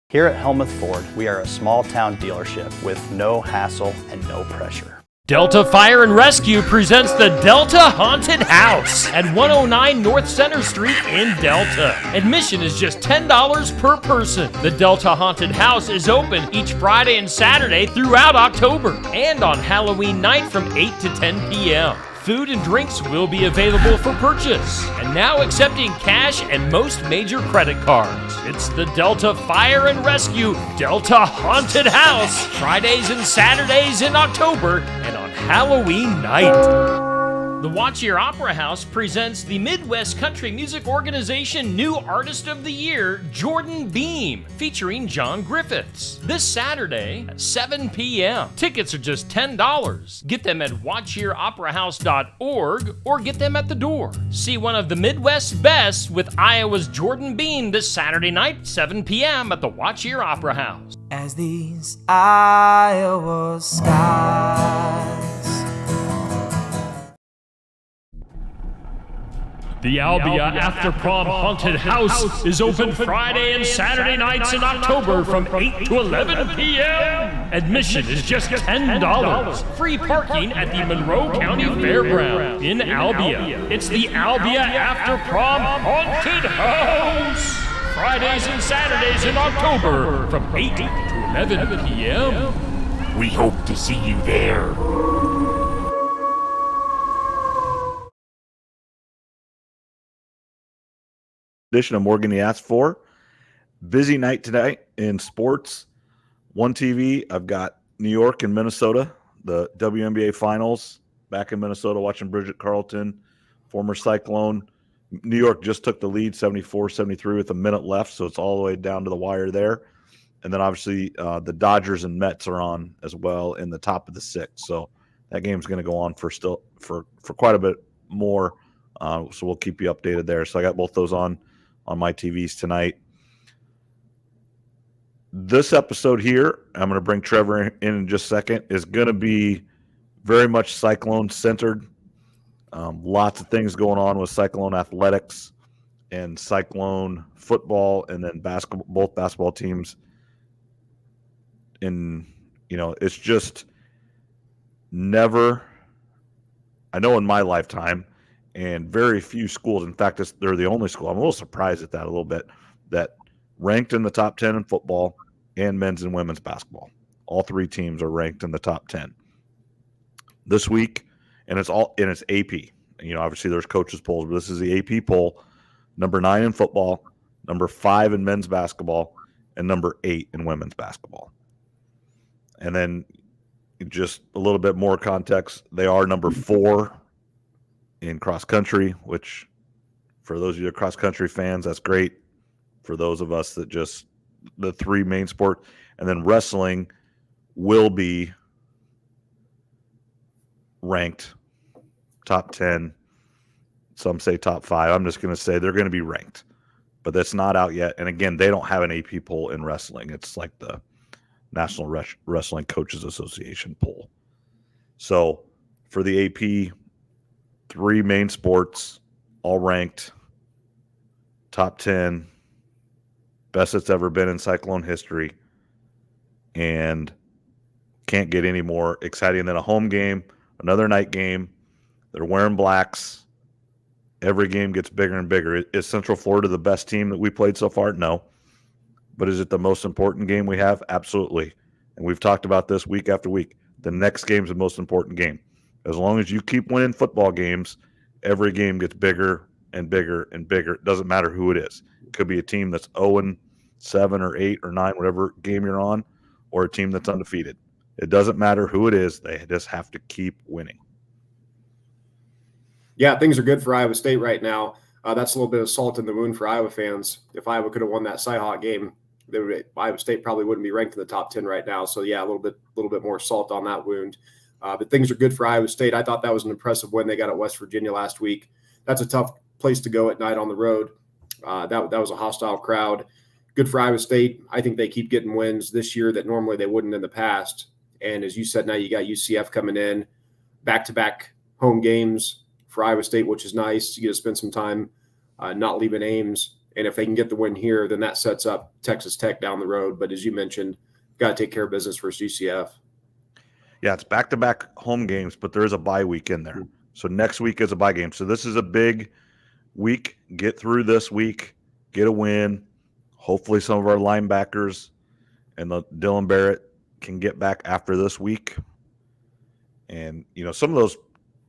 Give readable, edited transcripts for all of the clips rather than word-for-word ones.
Here at Helmuth Ford, we are a small town dealership with no hassle and no pressure. Delta Fire and Rescue presents the Delta Haunted House at 109 North Center Street in Delta. Admission is just $10 per person. The Delta Haunted House is open each Friday and Saturday throughout October and on Halloween night from 8 to 10 p.m. Food and drinks will be available for purchase, and now accepting cash and most major credit cards. It's the Delta Fire and Rescue Delta Haunted House, Fridays and Saturdays in October and on Halloween night. The Watch Your Opera House presents the Midwest Country Music Organization New Artist of the Year, Jordan Beam, featuring John Griffiths, this Saturday at 7 p.m. Tickets are just $10. Get them at watchyouroperahouse.org or get them at the door. See one of the Midwest's best with Iowa's Jordan Beam this Saturday night, 7 p.m. at the Watch Your Opera House. As these Iowa skies. The Albia After Prom Haunted House is open Friday and Saturday nights in October from 8 to 11 p.m. Admission is just $10. Free parking at the Monroe County Fairgrounds in Albia. It's the Albia After Prom Haunted House. Fridays and Saturdays in October from 8 to 11 p.m. We hope to see you there. Edition of Morgan You Asked For. Busy night tonight in sports. One TV, I've got New York and Minnesota, the WNBA Finals. Back in Minnesota watching Bridget Carleton, former Cyclone. New York just took the lead 74-73 with a minute left, so it's all the way down to the wire there. And then obviously the Dodgers and Mets are on as well in the top of the sixth. So that game's going to go on for quite a bit more. So we'll keep you updated there. So I got both those on my TVs tonight. This episode here, I'm going to bring Trevor in just a second, is going to be very much Cyclone centered. Lots of things going on with Cyclone athletics and Cyclone football, and then both basketball teams. It's just never, I know in my lifetime, and very few schools, in fact, they're the only school, I'm a little surprised at that a little bit, that ranked in the top 10 in football and men's and women's basketball. All three teams are ranked in the top 10 this week, and it's AP. Obviously there's coaches polls, but this is the AP poll. Number 9 in football, number 5 in men's basketball, and number 8 in women's basketball. And then just a little bit more context, they are number 4 in cross country, which for those of you cross country fans, that's great. For those of us that just the three main sport, and then wrestling will be ranked top 10. Some say top 5. I'm just going to say they're going to be ranked, but that's not out yet. And again, they don't have an AP poll in wrestling. It's like the National Wrestling Coaches Association poll. So for the AP, 3 main sports, all ranked, top 10, best it's ever been in Cyclone history, and can't get any more exciting than a home game, another night game. They're wearing blacks. Every game gets bigger and bigger. Is Central Florida the best team that we played so far? No. But is it the most important game we have? Absolutely. And we've talked about this week after week. The next game is the most important game. As long as you keep winning football games, every game gets bigger and bigger and bigger. It doesn't matter who it is. It could be a team that's 0-7 or 8 or 9, whatever game you're on, or a team that's undefeated. It doesn't matter who it is. They just have to keep winning. Yeah, things are good for Iowa State right now. That's a little bit of salt in the wound for Iowa fans. If Iowa could have won that Cyhawk game, Iowa State probably wouldn't be ranked in the top 10 right now. So, yeah, a little bit more salt on that wound. But things are good for Iowa State. I thought that was an impressive win they got at West Virginia last week. That's a tough place to go at night on the road. That was a hostile crowd. Good for Iowa State. I think they keep getting wins this year that normally they wouldn't in the past. And as you said, now you got UCF coming in, back-to-back home games for Iowa State, which is nice. You get to spend some time not leaving Ames And if they can get the win here, then that sets up Texas Tech down the road. But as you mentioned, got to take care of business versus UCF. Yeah, it's back-to-back home games, but there is a bye week in there. So next week is a bye game. So this is a big week. Get through this week, get a win. Hopefully some of our linebackers and the Dylan Barrett can get back after this week. And, you know, some of those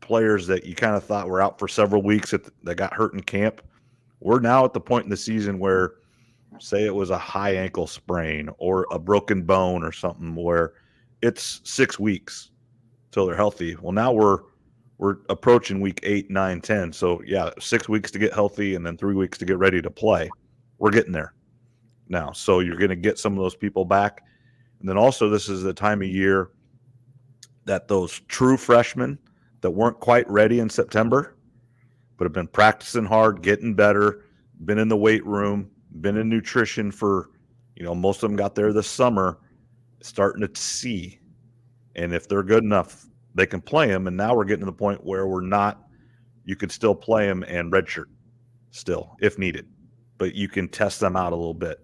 players that you kind of thought were out for several weeks that got hurt in camp, we're now at the point in the season where, say it was a high ankle sprain or a broken bone or something where it's 6 weeks till they're healthy. Well, now we're approaching week 8, 9, 10. So yeah, 6 weeks to get healthy and then 3 weeks to get ready to play. We're getting there now. So you're going to get some of those people back. And then also this is the time of year that those true freshmen that weren't quite ready in September, but have been practicing hard, getting better, been in the weight room, been in nutrition for, you know, most of them got there this summer, starting to see. And if they're good enough, they can play them. And now we're getting to the point where you could still play them and redshirt still if needed, but you can test them out a little bit.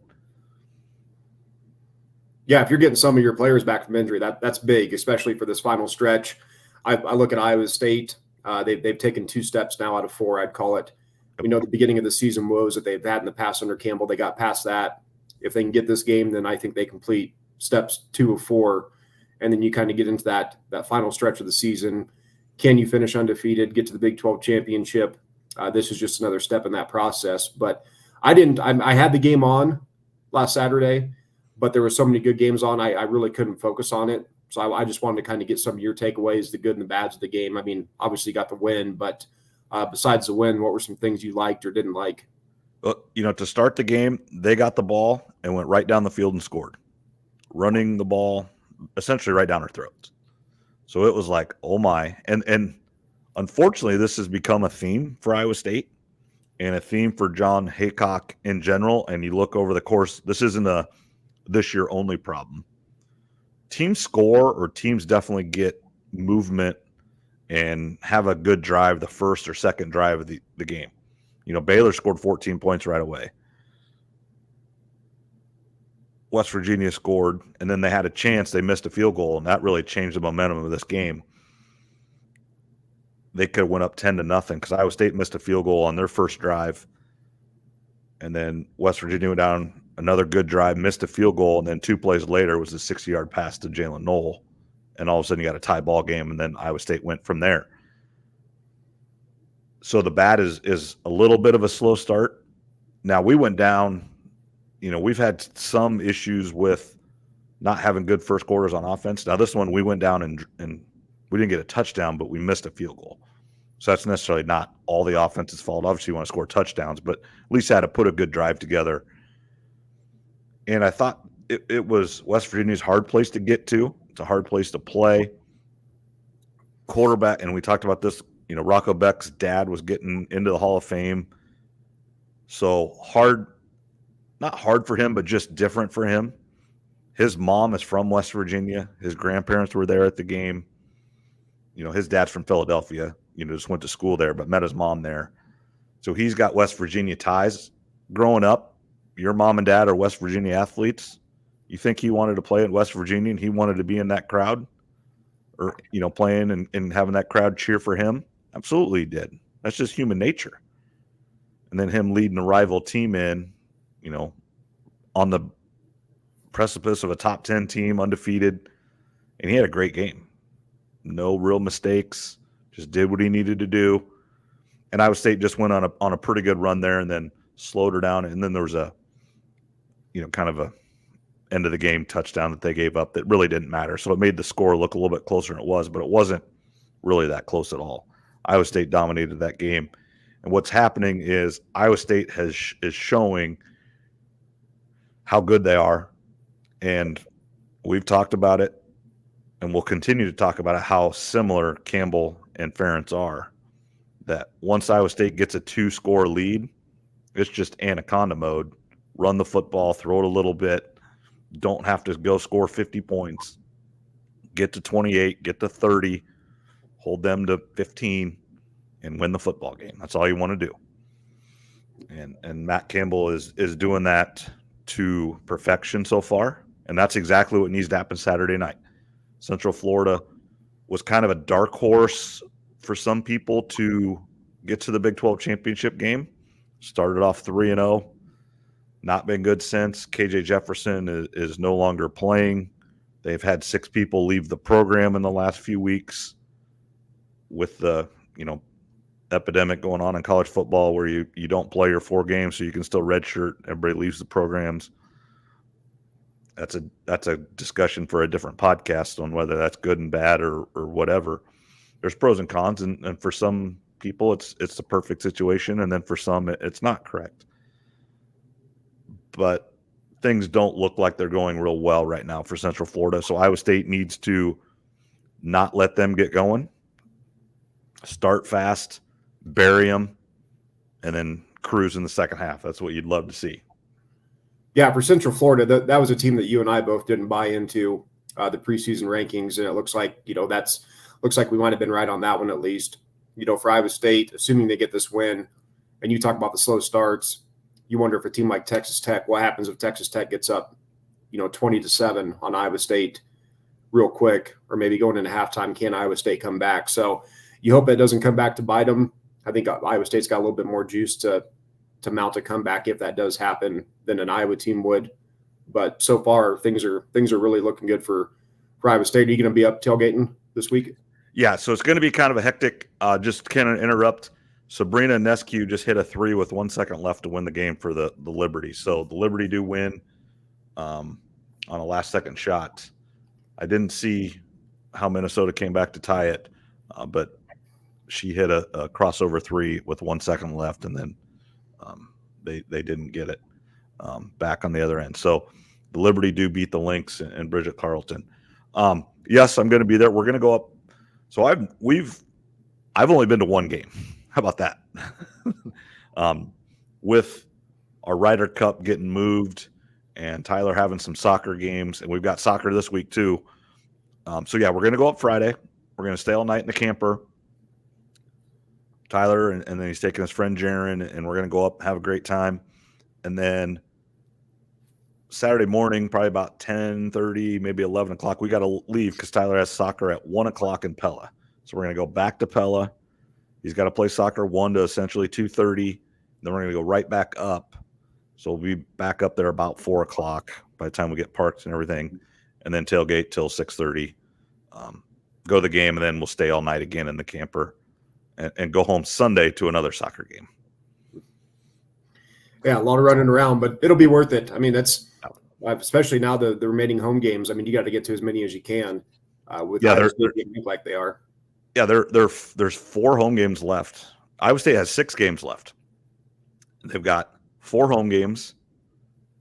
Yeah, if you're getting some of your players back from injury, that's big, especially for this final stretch. I look at Iowa State. They've taken 2 steps now out of 4, I'd call it. We know the beginning of the season woes that they've had in the past under Campbell. They got past that. If they can get this game, then I think they complete steps 2 of 4. And then you kind of get into that final stretch of the season. Can you finish undefeated, get to the Big 12 championship? This is just another step in that process. But I had the game on last Saturday, but there were so many good games on, I really couldn't focus on it. So I just wanted to kind of get some of your takeaways, the good and the bads of the game. I mean, obviously you got the win, but besides the win, what were some things you liked or didn't like? Well, you know, to start the game, they got the ball and went right down the field and scored, running the ball essentially right down our throats. So it was like, oh my. And unfortunately, this has become a theme for Iowa State and a theme for John Haycock in general. And you look over the course, this isn't a this year only problem. Teams score, or teams definitely get movement and have a good drive the first or second drive of the game. You know, Baylor scored 14 points right away. West Virginia scored, and then they had a chance. They missed a field goal, and that really changed the momentum of this game. They could have went up 10-0 because Iowa State missed a field goal on their first drive. And then West Virginia went down another good drive, missed a field goal, and then 2 plays later was a 60-yard pass to Jalen Knoll. And all of a sudden you got a tie ball game, and then Iowa State went from there. So the bad is a little bit of a slow start. Now we went down, you know, we've had some issues with not having good first quarters on offense. Now this one we went down and we didn't get a touchdown, but we missed a field goal. So that's necessarily not all the offense's fault. Obviously you want to score touchdowns, but at least had to put a good drive together. And I thought it was West Virginia's hard place to get to. It's a hard place to play. Quarterback, and we talked about this, you know, Rocco Beck's dad was getting into the Hall of Fame. So hard, not hard for him, but just different for him. His mom is from West Virginia. His grandparents were there at the game. You know, his dad's from Philadelphia, you know, just went to school there, but met his mom there. So he's got West Virginia ties. Growing up, your mom and dad are West Virginia athletes. You think he wanted to play at West Virginia and he wanted to be in that crowd, or, you know, playing and having that crowd cheer for him? Absolutely he did. That's just human nature. And then him leading a rival team in, you know, on the precipice of a top 10 team, undefeated. And he had a great game. No real mistakes, just did what he needed to do. And Iowa State just went on a pretty good run there and then slowed her down. And then there was a, you know, kind of a end of the game touchdown that they gave up that really didn't matter. So it made the score look a little bit closer than it was, but it wasn't really that close at all. Iowa State dominated that game. And what's happening is Iowa State is showing how good they are. And we've talked about it, and we'll continue to talk about it, how similar Campbell and Ferentz are. That once Iowa State gets a 2-score lead, it's just anaconda mode. Run the football, throw it a little bit. Don't have to go score 50 points. Get to 28, get to 30, hold them to 15, and win the football game. That's all you want to do. and Matt Campbell is doing that to perfection so far, and that's exactly what needs to happen Saturday night. Central Florida was kind of a dark horse for some people to get to the Big 12 championship game. Started off 3-0, not been good since. KJ Jefferson is no longer playing. They've had 6 people leave the program in the last few weeks with the, epidemic going on in college football where you don't play your 4 games so you can still redshirt. Everybody leaves the programs. That's a discussion for a different podcast on whether that's good and bad or whatever. There's pros and cons, and for some people it's the perfect situation, and then for some it's not correct. But things don't look like they're going real well right now for Central Florida. So Iowa State needs to not let them get going. Start fast, bury them, and then cruise in the second half. That's what you'd love to see. Yeah, for Central Florida, that was a team that you and I both didn't buy into the preseason rankings, and it looks like looks like we might have been right on that one at least. For Iowa State, assuming they get this win, and you talk about the slow starts, you wonder if a team like Texas Tech, what happens if Texas Tech gets up, 20-7 on Iowa State real quick, or maybe going into halftime, can Iowa State come back? So you hope that doesn't come back to bite them. I think Iowa State's got a little bit more juice to mount a comeback if that does happen than an Iowa team would. But so far, things are really looking good for Iowa State. Are you going to be up tailgating this week? Yeah, so it's going to be kind of a hectic. Just kind of interrupt. Sabrina Nescu just hit a 3 with 1 second left to win the game for the Liberty. So the Liberty do win on a last-second shot. I didn't see how Minnesota came back to tie it, but she hit a crossover 3 with 1 second left, and then they didn't get it back on the other end. So the Liberty do beat the Lynx and Bridget Carleton. Yes, I'm going to be there. We're going to go up. So I've only been to 1 game. How about that? With our Ryder Cup getting moved and Tyler having some soccer games, and we've got soccer this week too. So yeah, we're going to go up Friday. We're going to stay all night in the camper. Tyler, and then he's taking his friend Jaron, and we're going to go up, have a great time. And then Saturday morning, probably about 10:30, maybe 11 o'clock, we got to leave because Tyler has soccer at 1 o'clock in Pella. So we're going to go back to Pella. He's got to play soccer 1 to essentially 2:30. Then we're going to go right back up. So we'll be back up there about 4 o'clock by the time we get parked and everything, and then tailgate till 6:30. Go to the game, and then we'll stay all night again in the camper and go home Sunday to another soccer game. Yeah, a lot of running around, but it'll be worth it. I mean, that's especially now the remaining home games. I mean, you got to get to as many as you can with Iowa State getting like they are. Yeah, there's 4 home games left. Iowa State has 6 games left. They've got 4 home games.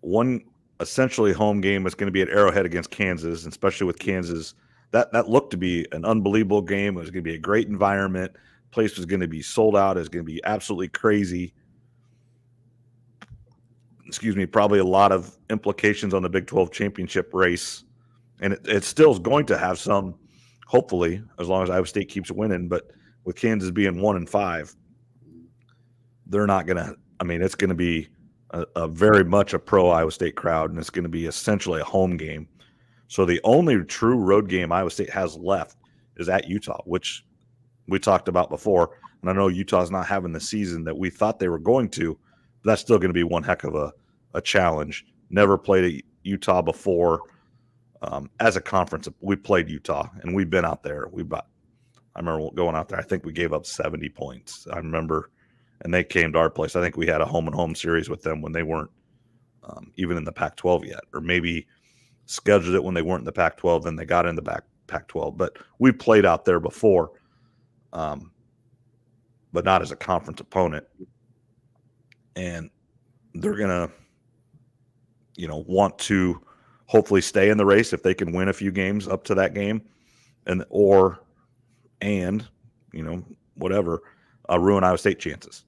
1 essentially home game is going to be at Arrowhead against Kansas, and especially with Kansas. That looked to be an unbelievable game. It was going to be a great environment. Place was going to be sold out. It was going to be absolutely crazy. Probably a lot of implications on the Big 12 championship race. And it still is going to have some, hopefully, as long as Iowa State keeps winning. But with Kansas being 1-5, they're not going to – I mean, it's going to be a very much a pro Iowa State crowd, and it's going to be essentially a home game. So the only true road game Iowa State has left is at Utah, which we talked about before. And I know Utah's not having the season that we thought they were going to, but that's still going to be one heck of a challenge. Never played at Utah before. As a conference, we played Utah, and we've been out there. I remember going out there. I think we gave up 70 points. I remember, and they came to our place. I think we had a home-and-home series with them when they weren't even in the Pac-12 yet, or maybe scheduled it when they weren't in the Pac-12, then they got in the Pac-12. But we played out there before, but not as a conference opponent. And they're going to, want to hopefully stay in the race if they can win a few games up to that game, and whatever, ruin Iowa State chances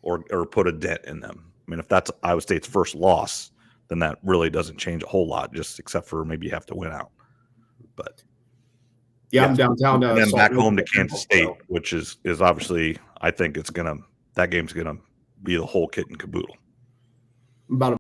or put a dent in them. I mean, if that's Iowa State's first loss, then that really doesn't change a whole lot, just except for maybe you have to win out. But yeah, I'm downtown. And then back home to Kansas State, which is obviously, I think that game's gonna be the whole kit and caboodle. About